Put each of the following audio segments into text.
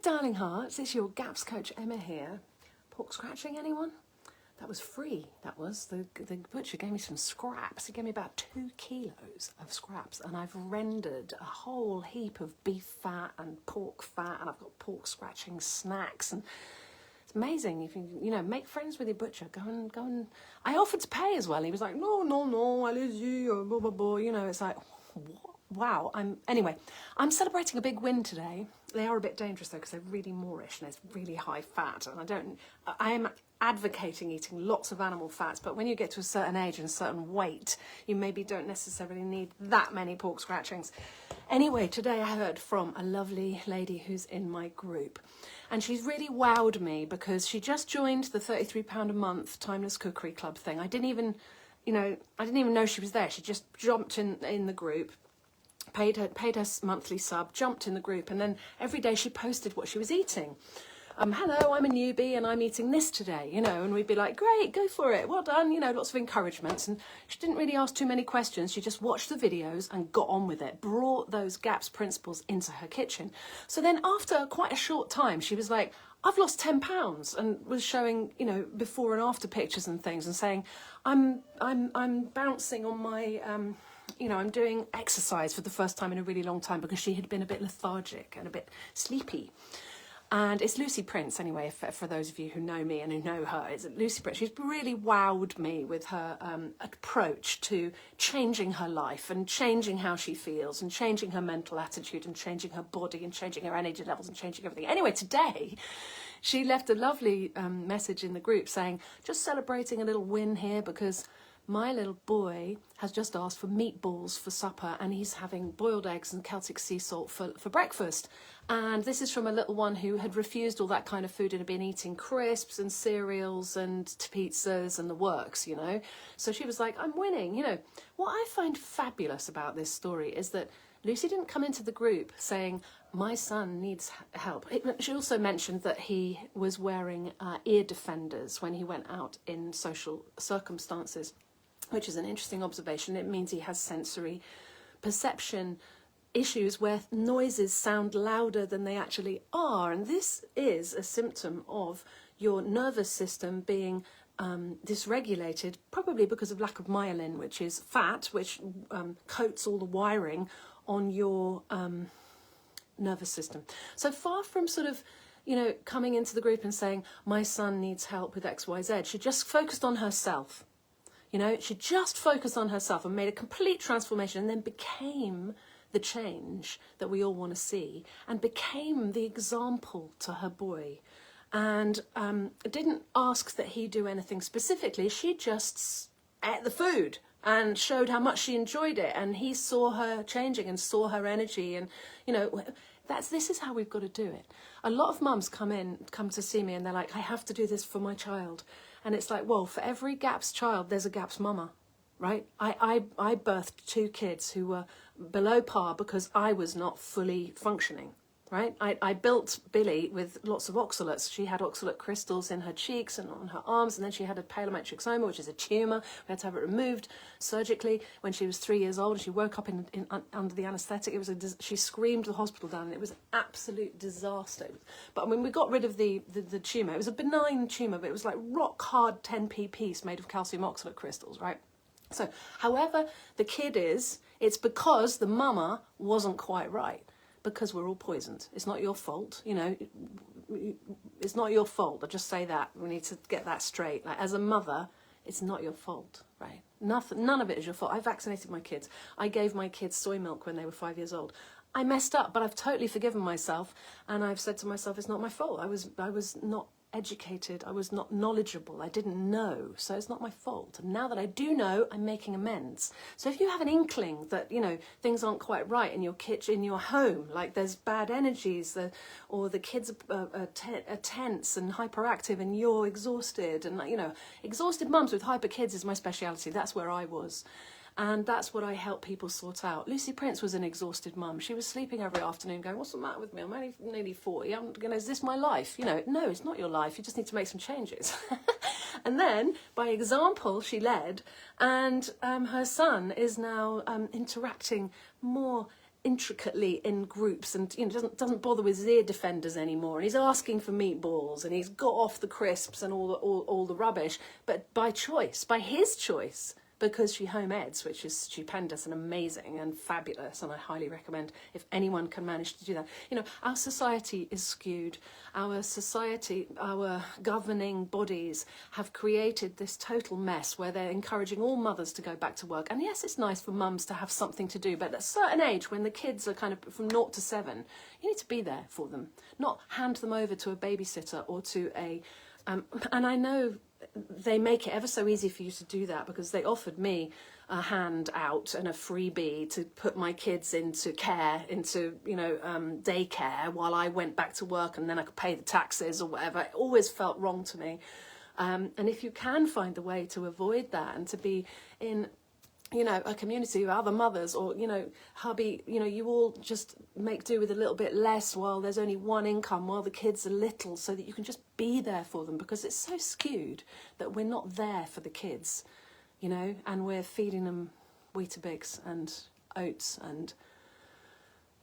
darling hearts, it's your GAPS coach Emma here. Pork scratching, anyone? That was free, that was. The butcher gave me some scraps. He gave me about 2 kilos of scraps, and I've rendered a whole heap of beef fat and pork fat, and I've got pork scratching snacks, and it's amazing. If you know, make friends with your butcher. Go and. I offered to pay as well. He was like, no, allez-y, blah, blah, blah. You know, it's like, what? Wow. I'm celebrating a big win today. They are a bit dangerous though, because they're really Moorish and it's really high fat, and I am advocating eating lots of animal fats, but when you get to a certain age and a certain weight, you maybe don't necessarily need that many pork scratchings. Anyway, today I heard from a lovely lady who's in my group, and she's really wowed me because she just joined the £33 a month Timeless Cookery Club thing. I didn't even know she was there. She just jumped in the group, paid her monthly sub, jumped in the group, and then every day she posted what she was eating. Hello, I'm a newbie and I'm eating this today, you know, and we'd be like, great, go for it, well done, you know, lots of encouragements. And she didn't really ask too many questions. She just watched the videos and got on with it, brought those GAPS principles into her kitchen. So then after quite a short time, she was like, I've lost 10 pounds, and was showing, you know, before and after pictures and things, and saying, I'm bouncing on my, you know, I'm doing exercise for the first time in a really long time, because she had been a bit lethargic and a bit sleepy. And it's Lucie Prince, anyway, for those of you who know me and who know her. It's Lucie Prince. She's really wowed me with her approach to changing her life and changing how she feels and changing her mental attitude and changing her body and changing her energy levels and changing everything. Anyway, today she left a lovely message in the group saying, just celebrating a little win here, because my little boy has just asked for meatballs for supper, and he's having boiled eggs and Celtic sea salt for breakfast. And this is from a little one who had refused all that kind of food and had been eating crisps and cereals and pizzas and the works, you know. So she was like, I'm winning, you know. What I find fabulous about this story is that Lucie didn't come into the group saying, my son needs help. She also mentioned that he was wearing ear defenders when he went out in social circumstances, which is an interesting observation. It means he has sensory perception issues where noises sound louder than they actually are. And this is a symptom of your nervous system being dysregulated, probably because of lack of myelin, which is fat, which coats all the wiring on your nervous system. So far from sort of, you know, coming into the group and saying, my son needs help with X, Y, Z, she just focused on herself. You know, she just focused on herself and made a complete transformation, and then became the change that we all want to see, and became the example to her boy. And didn't ask that he do anything specifically. She just ate the food and showed how much she enjoyed it, and he saw her changing and saw her energy. And, you know, this is how we've got to do it. A lot of mums come to see me and they're like, I have to do this for my child. And it's like, well, for every GAPS child, there's a GAPS mama, right? I birthed 2 kids who were below par because I was not fully functioning, right? I built Billy with lots of oxalates. She had oxalate crystals in her cheeks and on her arms, and then she had a pilomatrixoma, which is a tumour. We had to have it removed surgically when she was 3 years old, and she woke up under the anaesthetic. She screamed the hospital down, and it was an absolute disaster. But when we got rid of the tumour, it was a benign tumour, but it was like rock hard 10p piece made of calcium oxalate crystals, right? So however the kid is, it's because the mama wasn't quite right. Because we're all poisoned. It's not your fault, you know, it's not your fault. I'll just say that. We need to get that straight. Like, as a mother, it's not your fault, right? None of it is your fault. I vaccinated my kids. I gave my kids soy milk when they were 5 years old. I messed up, but I've totally forgiven myself, and I've said to myself, it's not my fault. I was not educated. I was not knowledgeable. I didn't know, so it's not my fault. And now that I do know, I'm making amends. So if you have an inkling that, you know, things aren't quite right in your kitchen, in your home, like there's bad energies, or the kids are tense and hyperactive, and you're exhausted, and, you know, exhausted mums with hyper kids is my speciality. That's where I was. And that's what I help people sort out. Lucie Prince was an exhausted mum. She was sleeping every afternoon going, what's the matter with me? I'm only nearly 40. Is this my life? You know, no, it's not your life. You just need to make some changes. And then, by example, she led. And her son is now interacting more intricately in groups, and doesn't bother with his ear defenders anymore, and he's asking for meatballs, and he's got off the crisps and all the rubbish, but by choice, by his choice, because she home eds, which is stupendous and amazing and fabulous, and I highly recommend if anyone can manage to do that. Our society is skewed. Our society, our governing bodies have created this total mess where they're encouraging all mothers to go back to work. And yes, it's nice for mums to have something to do, but at a certain age, when the kids are kind of from 0 to 7, you need to be there for them, not hand them over to a babysitter or to a... and I know they make it ever so easy for you to do that, because they offered me a handout and a freebie to put my kids into care, into daycare, while I went back to work, and then I could pay the taxes or whatever. It always felt wrong to me. And if you can find a way to avoid that and to be in a community of other mothers, or hubby, you all just make do with a little bit less while there's only one income, while the kids are little, so that you can just be there for them, because it's so skewed that we're not there for the kids, and we're feeding them Weetabix and oats and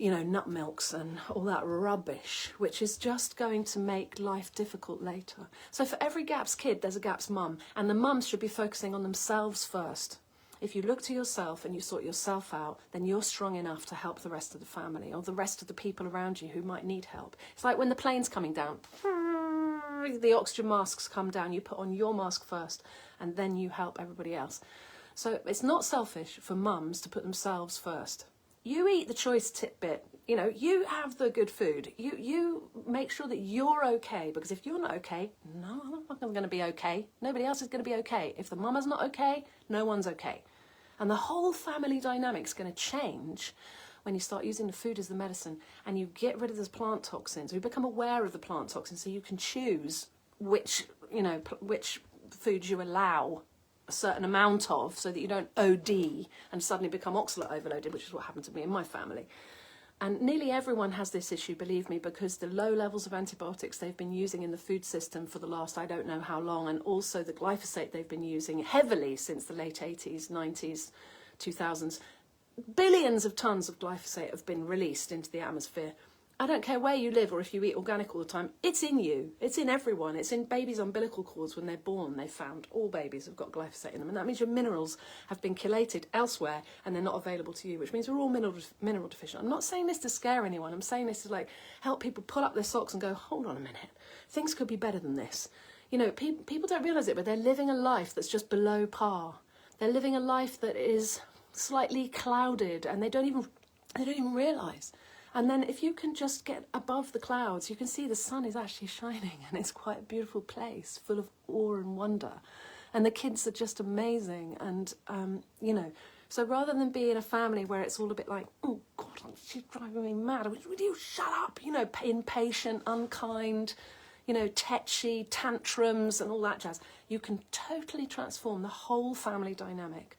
nut milks and all that rubbish, which is just going to make life difficult later. So for every GAPS kid, there's a GAPS mum, and the mums should be focusing on themselves first. If you look to yourself and you sort yourself out, then you're strong enough to help the rest of the family or the rest of the people around you who might need help. It's like when the plane's coming down, the oxygen masks come down, you put on your mask first, and then you help everybody else. So it's not selfish for mums to put themselves first. You eat the choice tidbit, you have the good food. You make sure that you're okay, because if you're not okay, no, I'm not going to be okay. Nobody else is going to be okay. If the mama's not okay, no one's okay. And the whole family dynamic's going to change when you start using the food as the medicine, and you get rid of those plant toxins. You become aware of the plant toxins, so you can choose which foods you allow a certain amount of, so that you don't OD and suddenly become oxalate overloaded, which is what happened to me and my family. And nearly everyone has this issue, believe me, because the low levels of antibiotics they've been using in the food system for the last I don't know how long, and also the glyphosate they've been using heavily since the late 80s, 90s, 2000s. Billions of tons of glyphosate have been released into the atmosphere. I don't care where you live or if you eat organic all the time, it's in you. It's in everyone. It's in babies' umbilical cords when they're born. They found all babies have got glyphosate in them. And that means your minerals have been chelated elsewhere and they're not available to you, which means we're all mineral deficient. I'm not saying this to scare anyone. I'm saying this to help people pull up their socks and go, hold on a minute. Things could be better than this. People don't realise it, but they're living a life that's just below par. They're living a life that is slightly clouded, and they don't even realise. And then if you can just get above the clouds, you can see the sun is actually shining, and it's quite a beautiful place full of awe and wonder. And the kids are just amazing. And, so rather than be in a family where it's all a bit like, oh God, she's driving me mad. Would you shut up? Impatient, unkind, tetchy, tantrums and all that jazz. You can totally transform the whole family dynamic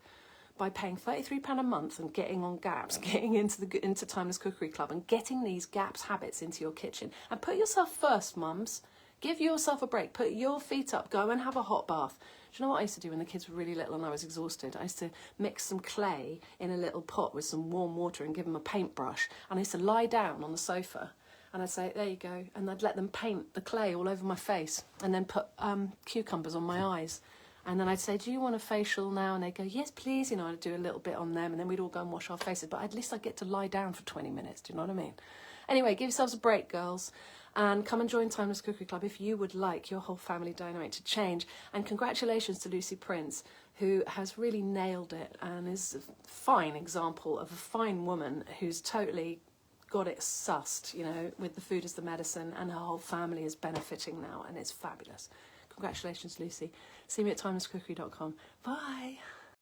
by paying £33 a month and getting on GAPS, getting into Timeless Cookery Club, and getting these GAPS habits into your kitchen. And put yourself first, mums. Give yourself a break. Put your feet up. Go and have a hot bath. Do you know what I used to do when the kids were really little and I was exhausted? I used to mix some clay in a little pot with some warm water and give them a paintbrush. And I used to lie down on the sofa and I'd say, there you go. And I'd let them paint the clay all over my face and then put cucumbers on my eyes. And then I'd say, do you want a facial now? And they'd go, yes, please. I'd do a little bit on them, and then we'd all go and wash our faces. But at least I'd get to lie down for 20 minutes. Do you know what I mean? Anyway, give yourselves a break, girls. And come and join Timeless Cookery Club if you would like your whole family dynamic to change. And congratulations to Lucie Prince, who has really nailed it and is a fine example of a fine woman who's totally got it sussed, with the food as the medicine, and her whole family is benefiting now, and it's fabulous. Congratulations, Lucie. See me at timelesscookery.com. Bye.